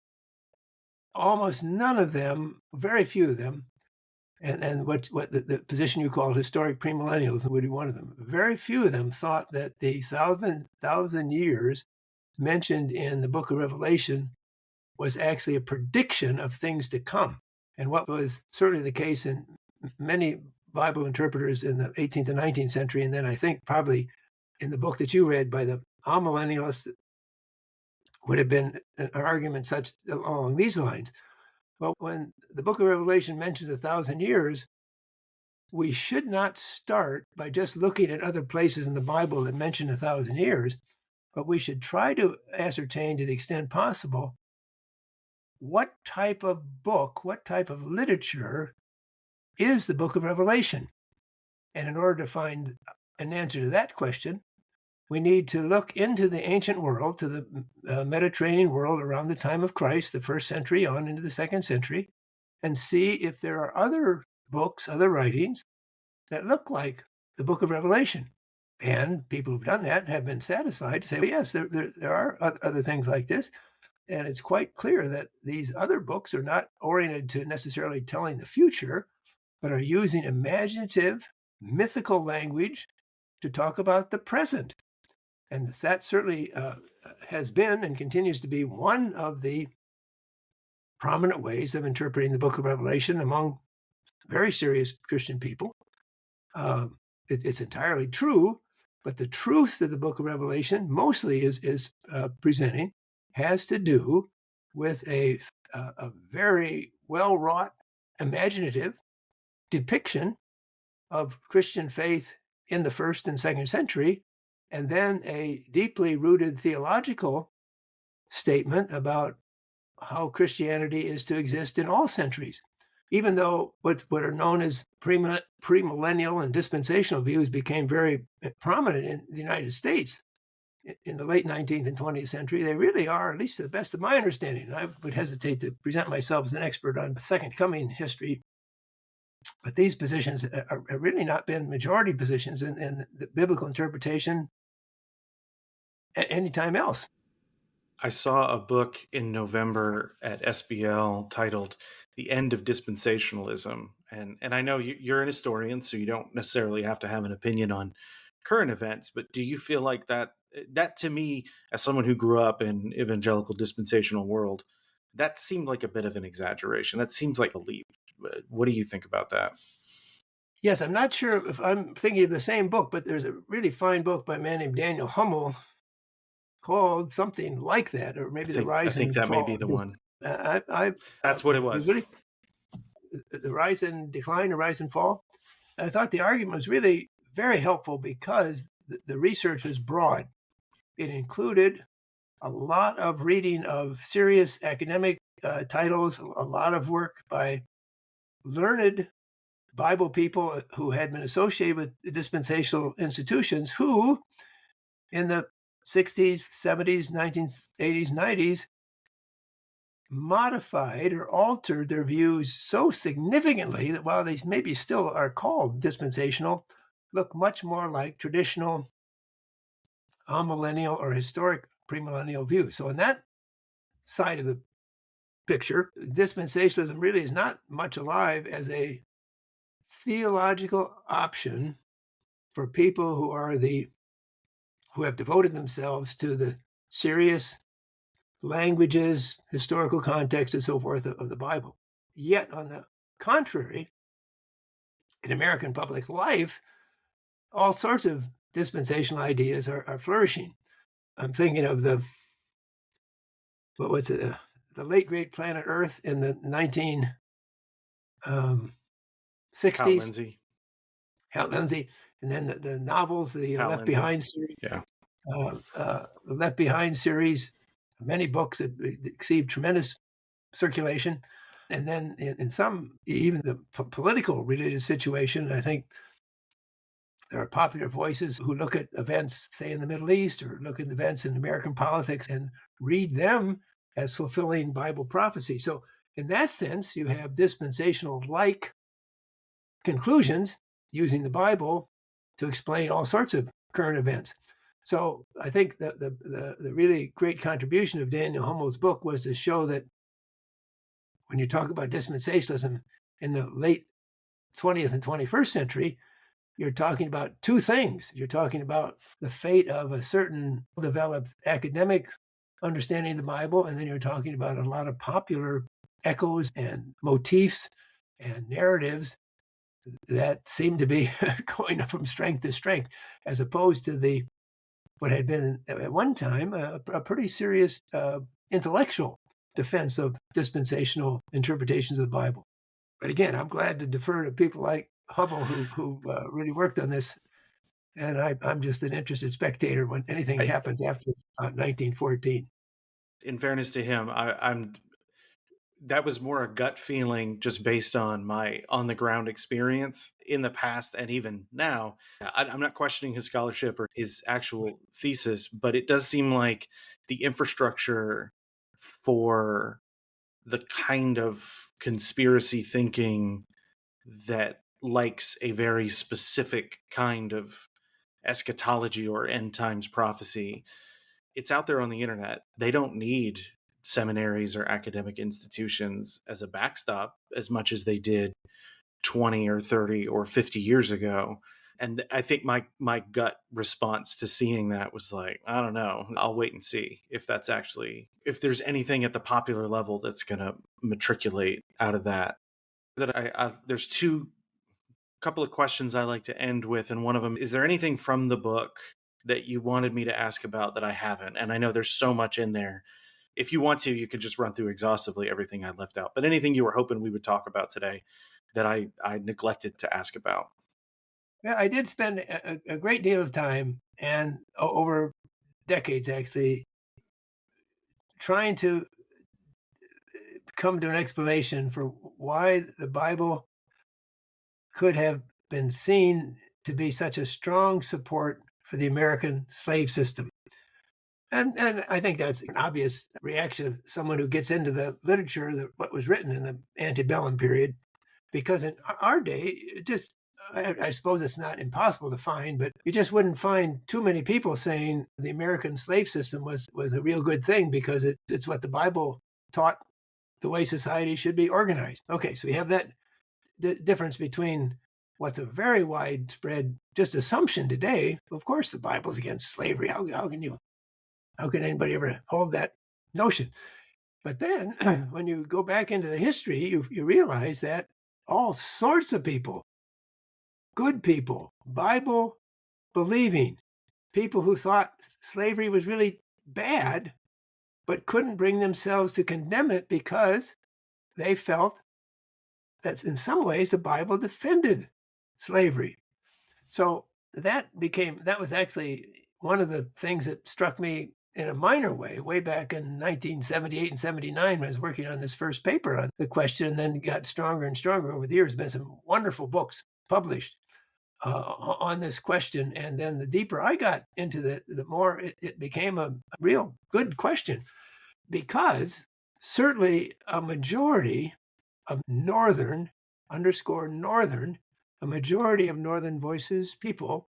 almost none of them, very few of them, and what the position you call historic premillennialism would be one of them. Very few of them thought that the thousand years mentioned in the book of Revelation was actually a prediction of things to come. And what was certainly the case in many Bible interpreters in the 18th and 19th century, and then I think probably in the book that you read by the amillennialists, would have been an argument such along these lines. Well, when the book of Revelation mentions 1,000 years, we should not start by just looking at other places in the Bible that mention 1,000 years, but we should try to ascertain to the extent possible what type of book, what type of literature is the book of Revelation. And in order to find an answer to that question, we need to look into the ancient world, to the Mediterranean world around the time of Christ, the first century on into the second century, and see if there are other books, other writings that look like the book of Revelation. And people who've done that have been satisfied to say, well, yes, there are other things like this. And it's quite clear that these other books are not oriented to necessarily telling the future, but are using imaginative, mythical language to talk about the present. And that certainly has been and continues to be one of the prominent ways of interpreting the book of Revelation among very serious Christian people. It's entirely true, but the truth that the book of Revelation mostly is presenting has to do with a very well-wrought, imaginative depiction of Christian faith in the first and second century, and then a deeply rooted theological statement about how Christianity is to exist in all centuries. Even though what are known as premillennial and dispensational views became very prominent in the United States in the late 19th and 20th century, they really are, at least to the best of my understanding. I would hesitate to present myself as an expert on Second Coming history, but these positions have really not been majority positions in the biblical interpretation anytime else. I saw a book in November at SBL titled The End of Dispensationalism. And I know you're an historian, so you don't necessarily have to have an opinion on current events, but do you feel like that to me, as someone who grew up in evangelical dispensational world, that seemed like a bit of an exaggeration. That seems like a leap. What do you think about that? Yes, I'm not sure if I'm thinking of the same book, but there's a really fine book by a man named Daniel Hummel called something like that, or maybe The I Rise think and that may Fall be of the one. I That's what it was. really, the Rise and Decline, or Rise and Fall. I thought the argument was really very helpful because the research was broad. It included a lot of reading of serious academic titles, a lot of work by learned Bible people who had been associated with dispensational institutions who, in the 60s, 70s, 1980s, 90s, modified or altered their views so significantly that while they maybe still are called dispensational, look much more like traditional amillennial or historic premillennial views. So in that side of the picture, dispensationalism really is not much alive as a theological option for people who have devoted themselves to the serious languages, historical context, and so forth of the Bible. Yet, on the contrary, in American public life, all sorts of dispensational ideas are flourishing. I'm thinking of the late great planet Earth in the 1960s. Lindsay. Hal Lindsey, and then the novels, the Hal Left Lindsay. Behind series, Yeah. The Left Behind series, many books that received tremendous circulation. And then in some, even the political related situation, I think there are popular voices who look at events, say in the Middle East, or look at events in American politics and read them as fulfilling Bible prophecy. So in that sense, you have dispensational-like conclusions using the Bible to explain all sorts of current events. So I think that the really great contribution of Daniel Hummel's book was to show that when you talk about dispensationalism in the late 20th and 21st century, you're talking about two things. You're talking about the fate of a certain developed academic understanding of the Bible, and then you're talking about a lot of popular echoes and motifs and narratives that seem to be going up from strength to strength, as opposed to what had been at one time a pretty serious intellectual defense of dispensational interpretations of the Bible. But again, I'm glad to defer to people like Hubble who really worked on this, and I'm just an interested spectator when anything happens after 1914. In fairness to him, that was more a gut feeling just based on my on the ground experience in the past and even now. I'm not questioning his scholarship or his actual thesis, but it does seem like the infrastructure for the kind of conspiracy thinking that likes a very specific kind of eschatology or end times prophecy, it's out there on the internet. They don't need seminaries or academic institutions as a backstop as much as they did 20 or 30 or 50 years ago. And I think my gut response to seeing that was like, I don't know, I'll wait and see if there's anything at the popular level that's going to matriculate out of that. There's couple of questions I like to end with, and one of them is there anything from the book that you wanted me to ask about that I haven't? And I know there's so much in there. If you want to, you could just run through exhaustively everything I left out. But anything you were hoping we would talk about today that I neglected to ask about? Yeah, I did spend a great deal of time and over decades actually trying to come to an explanation for why the Bible could have been seen to be such a strong support for the American slave system. And I think that's an obvious reaction of someone who gets into the literature, what was written in the antebellum period, because in our day, I suppose it's not impossible to find, but you just wouldn't find too many people saying the American slave system was a real good thing because it's what the Bible taught the way society should be organized. Okay, so we have that difference between what's a very widespread just assumption today. Of course, the Bible's against slavery. How can anybody ever hold that notion? But then when you go back into the history, you realize that all sorts of people, good people, Bible believing, people who thought slavery was really bad, but couldn't bring themselves to condemn it because they felt that in some ways the Bible defended slavery. So that was actually one of the things that struck me in a minor way back in 1978 and 79 when I was working on this first paper on the question, and then got stronger and stronger over the years. There's been some wonderful books published on this question. And then the deeper I got into the more it became a real good question, because certainly a majority of Northern, underscore Northern, a majority of Northern Voices people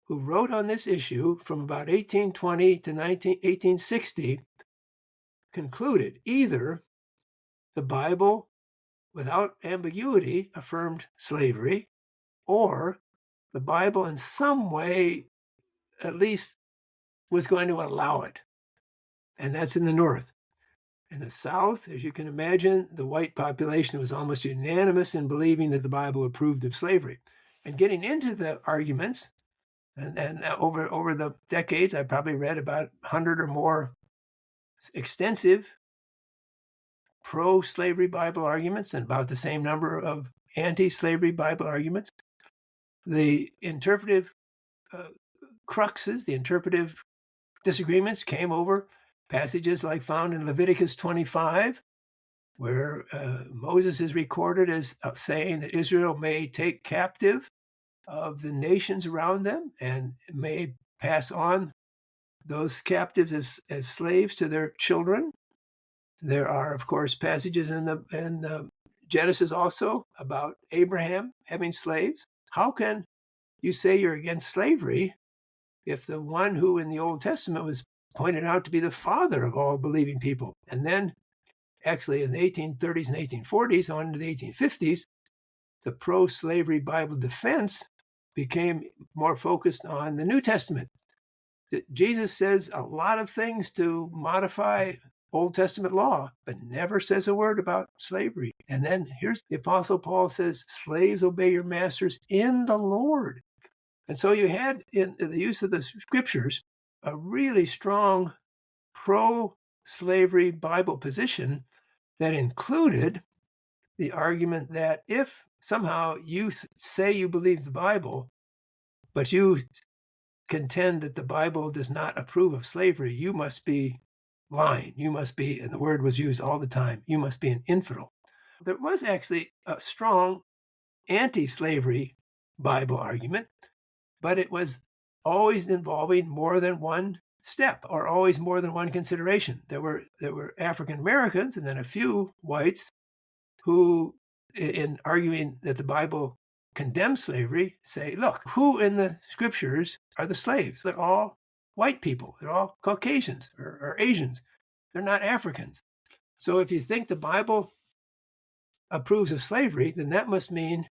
who wrote on this issue from about 1820 to 1860 concluded either the Bible, without ambiguity, affirmed slavery, or the Bible in some way at least was going to allow it. And that's in the North. In the South, as you can imagine, the white population was almost unanimous in believing that the Bible approved of slavery. And getting into the arguments, and over the decades, I probably read about 100 or more extensive pro-slavery Bible arguments and about the same number of anti-slavery Bible arguments. The interpretive cruxes, the interpretive disagreements came over passages like found in Leviticus 25, where Moses is recorded as saying that Israel may take captive of the nations around them and may pass on those captives as slaves to their children. There are, of course, passages in Genesis also about Abraham having slaves. How can you say you're against slavery if the one who in the Old Testament was pointed out to be the father of all believing people? And then actually in the 1830s and 1840s on into the 1850s, the pro-slavery Bible defense became more focused on the New Testament. Jesus says a lot of things to modify Old Testament law, but never says a word about slavery. And then here's the Apostle Paul says, slaves, obey your masters in the Lord. And so you had in the use of the scriptures a really strong pro-slavery Bible position that included the argument that if somehow you say you believe the Bible, but you contend that the Bible does not approve of slavery, you must be lying. You must be, and the word was used all the time, you must be an infidel. There was actually a strong anti-slavery Bible argument, but it was always involving more than one step or always more than one consideration. There were African Americans and then a few whites who, in arguing that the Bible condemns slavery, say, look, who in the scriptures are the slaves? They're all white people. They're all Caucasians or Asians. They're not Africans. So if you think the Bible approves of slavery, then that must mean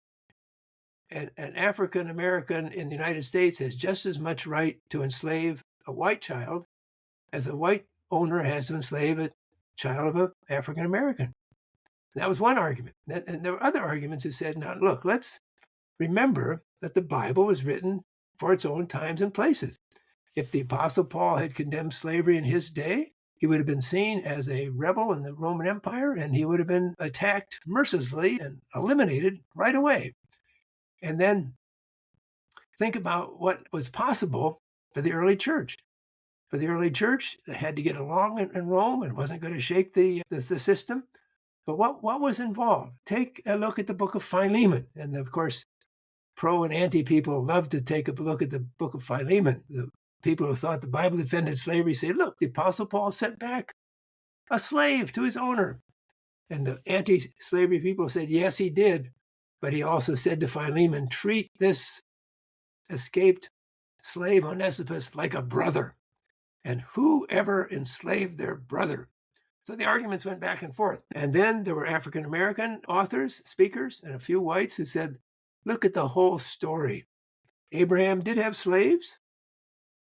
an African American in the United States has just as much right to enslave a white child as a white owner has to enslave a child of an African American. That was one argument. And there were other arguments who said, now, look, let's remember that the Bible was written for its own times and places. If the Apostle Paul had condemned slavery in his day, he would have been seen as a rebel in the Roman Empire, and he would have been attacked mercilessly and eliminated right away. And then think about what was possible for the early church. For the early church, they had to get along in Rome and wasn't going to shake the system. But what was involved? Take a look at the book of Philemon. And of course, pro and anti people love to take a look at the book of Philemon. The people who thought the Bible defended slavery say, look, the Apostle Paul sent back a slave to his owner. And the anti-slavery people said, yes, he did. But he also said to Philemon, treat this escaped slave Onesimus like a brother. And whoever enslaved their brother? So the arguments went back and forth. And then there were African American authors, speakers, and a few whites who said, look at the whole story. Abraham did have slaves,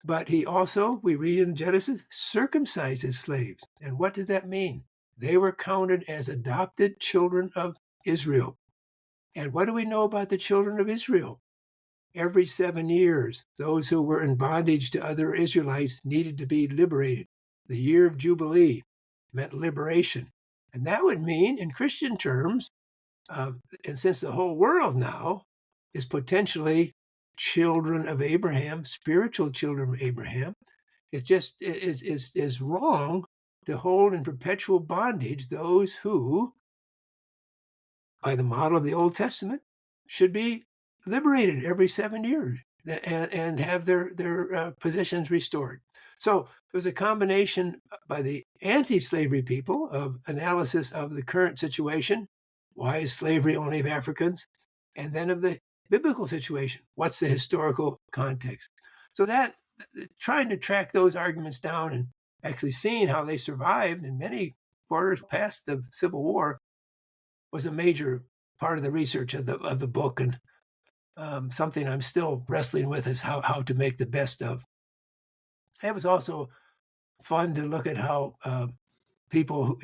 but he also, we read in Genesis, circumcised his slaves. And what did that mean? They were counted as adopted children of Israel. And what do we know about the children of Israel? Every 7 years, those who were in bondage to other Israelites needed to be liberated. The year of Jubilee meant liberation. And that would mean, in Christian terms, and since the whole world now is potentially children of Abraham, spiritual children of Abraham, it just is wrong to hold in perpetual bondage those who, by the model of the Old Testament, should be liberated every 7 years and have their positions restored. So there was a combination by the anti-slavery people of analysis of the current situation. Why is slavery only of Africans? And then of the biblical situation. What's the historical context? So that trying to track those arguments down and actually seeing how they survived in many quarters past the Civil War was a major part of the research of the book, and something I'm still wrestling with is how to make the best of. It was also fun to look at how people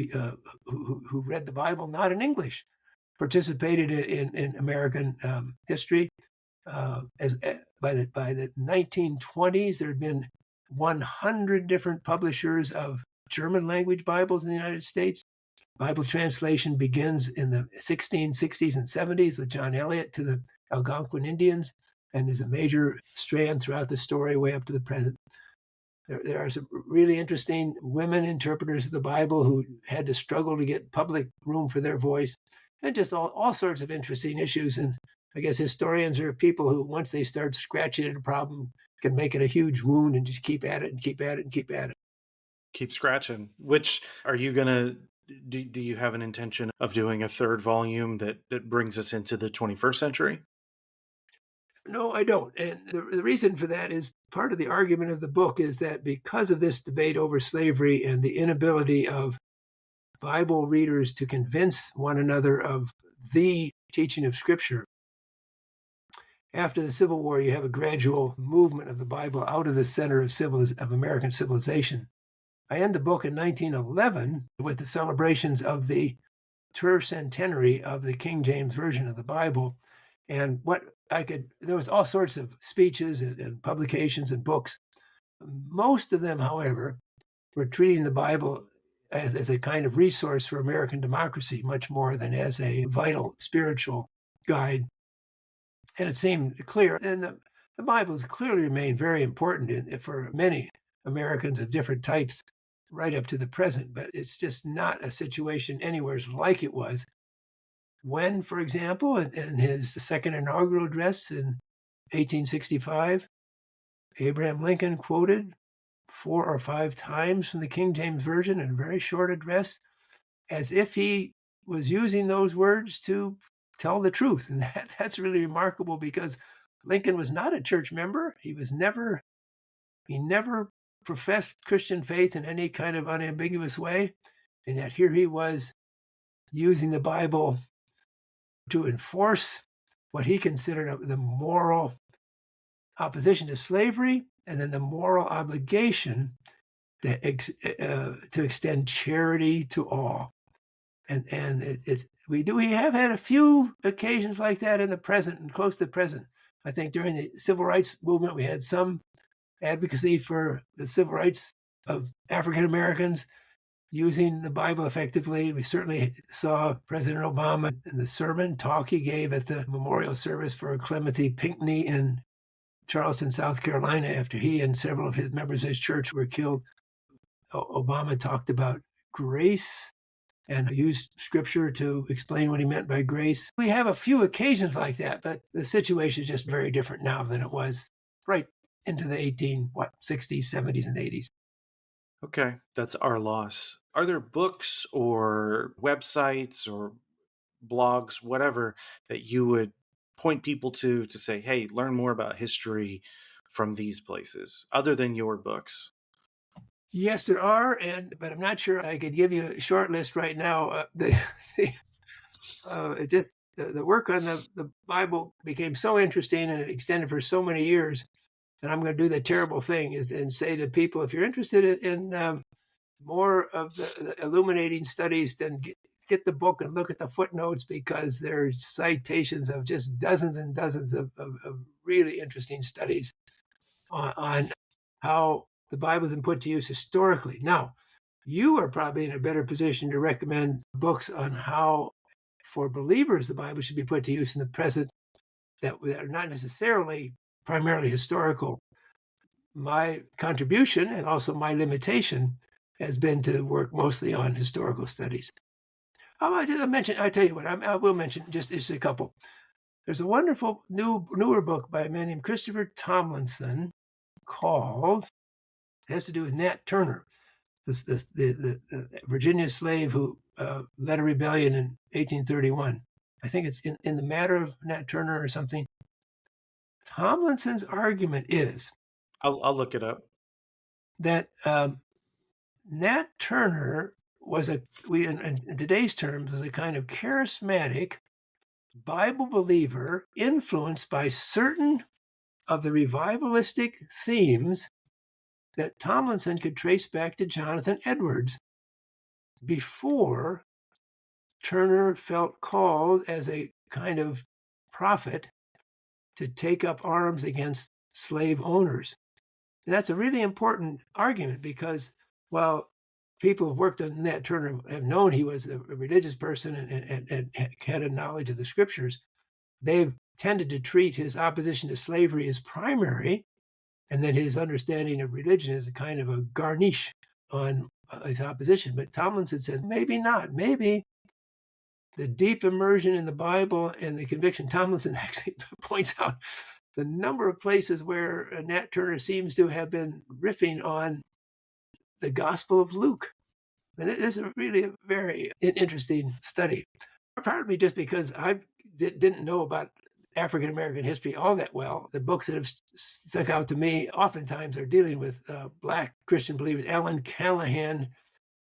who read the Bible not in English participated in American history. By the 1920s, there had been 100 different publishers of German language Bibles in the United States. Bible translation begins in the 1660s and 70s with John Eliot to the Algonquin Indians, and is a major strand throughout the story way up to the present. There are some really interesting women interpreters of the Bible who had to struggle to get public room for their voice, and just all sorts of interesting issues. And I guess historians are people who, once they start scratching at a problem, can make it a huge wound and just keep at it and keep at it and keep at it. Keep scratching. Which are you going to, do you have an intention of doing a third volume that brings us into the 21st century? No, I don't. And the reason for that is part of the argument of the book is that because of this debate over slavery and the inability of Bible readers to convince one another of the teaching of Scripture, after the Civil War, you have a gradual movement of the Bible out of the center of American civilization. I end the book in 1911 with the celebrations of the tercentenary of the King James Version of the Bible. And there was all sorts of speeches and publications and books. Most of them, however, were treating the Bible as a kind of resource for American democracy, much more than as a vital spiritual guide. And it seemed clear, and the Bible has clearly remained very important for many Americans of different types right up to the present, but it's just not a situation anywhere like it was when, for example, in his second inaugural address in 1865, Abraham Lincoln quoted 4 or 5 times from the King James Version in a very short address, as if he was using those words to tell the truth. And that's really remarkable, because Lincoln was not a church member. He never professed Christian faith in any kind of unambiguous way. And yet here he was using the Bible to enforce what he considered the moral opposition to slavery, and then the moral obligation to extend charity to all. And we have had a few occasions like that in the present and close to the present. I think during the civil rights movement, we had some advocacy for the civil rights of African Americans using the Bible effectively. We certainly saw President Obama in the sermon talk he gave at the memorial service for Clementi Pinckney in Charleston, South Carolina, after he and several of his members of his church were killed. Obama talked about grace and used scripture to explain what he meant by grace. We have a few occasions like that, but the situation is just very different now than it was right into the 60s, 70s, and 80s. Okay, that's our loss. Are there books or websites or blogs, whatever, that you would point people to say, hey, learn more about history from these places, other than your books? Yes, there are, but I'm not sure I could give you a short list right now. The work on the Bible became so interesting and it extended for so many years. And I'm going to do the terrible thing and say to people, if you're interested in more of the illuminating studies, then get the book and look at the footnotes, because there's citations of just dozens and dozens of really interesting studies on how the Bible has been put to use historically. Now, you are probably in a better position to recommend books on how, for believers, the Bible should be put to use in the present that are not necessarily primarily historical. My contribution and also my limitation has been to work mostly on historical studies. I tell you what, I will mention just a couple. There's a wonderful newer book by a man named Christopher Tomlinson called, it has to do with Nat Turner, the Virginia slave who led a rebellion in 1831. I think it's in the matter of Nat Turner or something. Tomlinson's argument is I'll look it up. that Nat Turner was in today's terms, was a kind of charismatic Bible believer influenced by certain of the revivalistic themes that Tomlinson could trace back to Jonathan Edwards before Turner felt called as a kind of prophet to take up arms against slave owners. And that's a really important argument, because while people who've worked on Nat Turner have known he was a religious person and had a knowledge of the scriptures, they've tended to treat his opposition to slavery as primary, and then his understanding of religion as a kind of a garnish on his opposition. But Tomlinson said, maybe not. Maybe the deep immersion in the Bible and the conviction. Tomlinson actually points out the number of places where Nat Turner seems to have been riffing on the Gospel of Luke. And this is really a very interesting study, partly just because I didn't know about African American history all that well. The books that have stuck out to me oftentimes are dealing with Black Christian believers. Alan Callahan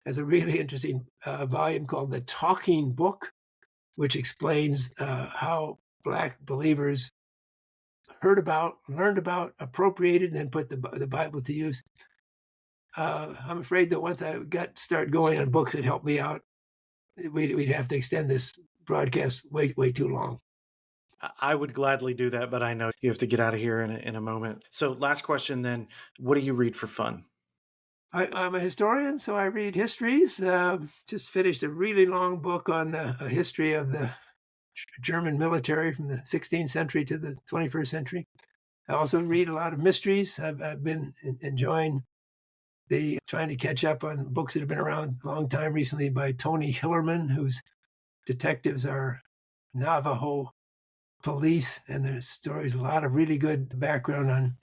has a really interesting volume called The Talking Book, which explains how Black believers heard about, learned about, appropriated, and then put the Bible to use. I'm afraid that once I start going on books that help me out, we'd have to extend this broadcast way too long. I would gladly do that, but I know you have to get out of here in a moment. So last question then, what do you read for fun? I'm a historian, so I read histories. Just finished a really long book on the history of the German military from the 16th century to the 21st century. I also read a lot of mysteries. I've been enjoying trying to catch up on books that have been around a long time recently by Tony Hillerman, whose detectives are Navajo police, and there's stories, a lot of really good background on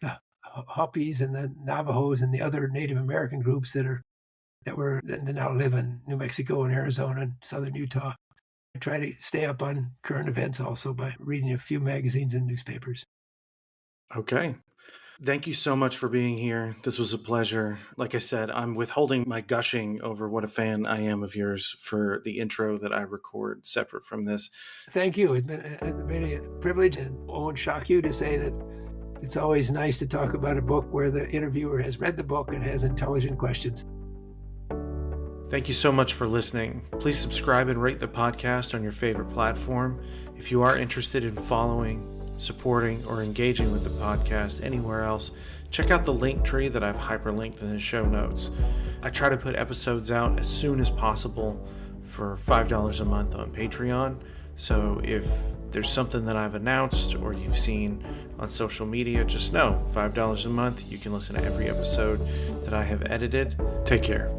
the Hopis and the Navajos and the other Native American groups that now live in New Mexico and Arizona and southern Utah. I try to stay up on current events also by reading a few magazines and newspapers. Okay. Thank you so much for being here. This was a pleasure. Like I said, I'm withholding my gushing over what a fan I am of yours for the intro that I record separate from this. Thank you. It's been a privilege, and it won't shock you to say that it's always nice to talk about a book where the interviewer has read the book and has intelligent questions. Thank you so much for listening. Please subscribe and rate the podcast on your favorite platform. If you are interested in following, supporting, or engaging with the podcast anywhere else, check out the link tree that I've hyperlinked in the show notes. I try to put episodes out as soon as possible for $5 a month on Patreon. So if there's something that I've announced or you've seen on social media, just know $5 a month, you can listen to every episode that I have edited. Take care.